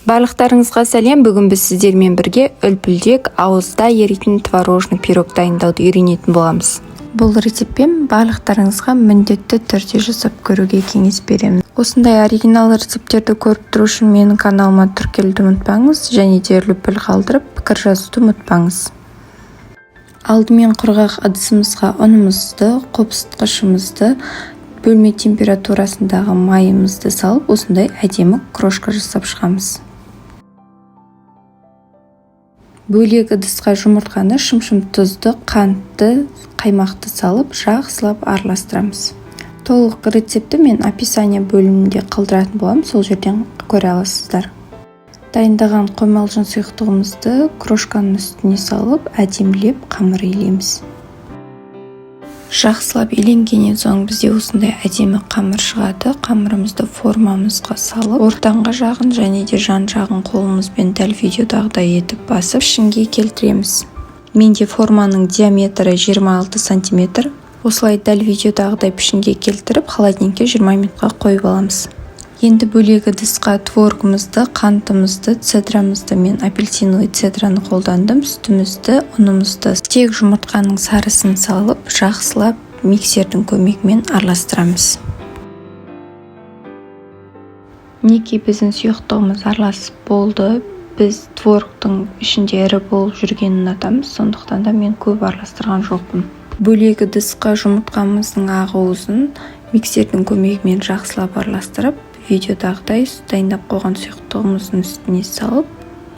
Барлықтарыңызға сәлем. Бүгін біз сіздермен бірге үлпілдек ауызда еритін творожный пирог дайындауды үйренетін боламыз. Бұл рецептпен барлықтарыңызға міндетті түрде жасап көруге кеңес беремін. Осындай оригинал рецептерді көріп тұру үшін менің каналыма тіркелуді ұмытпаңыз, және де үлпіл қалдырып пікір жазуды ұмытпаңыз. Алдымен құрғақ ыдысымызға ұнымызды, қопсытқышымызды, бөлме температурасындағы майымызды салып, осындай әдемі крошка жасап шығамыз. Бөлек ыдысқа жұмыртқаны, шым-шым тұзды, қантты, қаймақты салып, жақсылап араластырамыз. Толық рецепті мен описание бөлімінде қалдыратын боламын, сол жерден көре аласыздар. Дайындаған қоймалжың сұйықтығымызды крошканың үстіне салып, әдемілеп қамыр илейміз. Жақсылап иленгеннен соң бізде осындай әдемі қамыр шығады. Қамырымызды формамызға салып, ортаңғы жағын және де жан жағын қолымызбен дәл видеодағыдай етіп басып пішінге келтіреміз. Менде форманың диаметрі 26 см. Осылай дәл видеодағыдай пішінге келтіріп, холодильникке 20 минутқа қойып аламыз. Енді бөлек ыдысқа творогымызды, қантымызды, цедрамызды мен апельсиновый цедраны қолдандым. Сүтімізді, ұнымызды, тек жұмыртқаның сарысын салып, жақсылап миксердің көмегімен араластырамыз. Мінекей біздің сұйықтығымыз араласып болды. Біз творогтың ішінде ірі болып жүргенін ұнатамыз, сондықтан да мен көп араластырған жоқпын. Бөлек ыдысқа жұмыртқамыздың ақуызын миксердің көмегімен жақсылап араластырып, видеодағыдай дайындап қойған сұйықтығымыздың үстіне салып,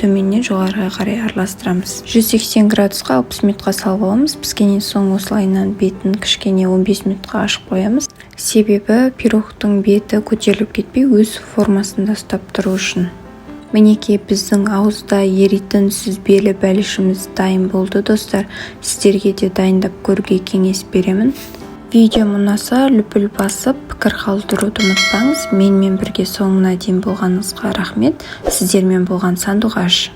төменнен жоғарыға қарай араластырамыз. 180 градусқа 60 минутқа салып аламыз. Піскеннен соң осылайынан бетін кішкене 15 минутқа ашып қоямыз. Себебі пирогтың беті көтеріліп кетпей, өз формасында ұстап тұру үшін. Мінекей біздің ауызда еритін сүзбелі бәлішіміз дайын болды, достар. Сіздерге де дайындап көруге кеңес беремін. Видео ұнаса үлпіл басып, пікір қалдыруды ұмытпаңыз. Менімен бірге соңына дейін болғаныңызға рахмет. Сіздермен болған Сандуғаш.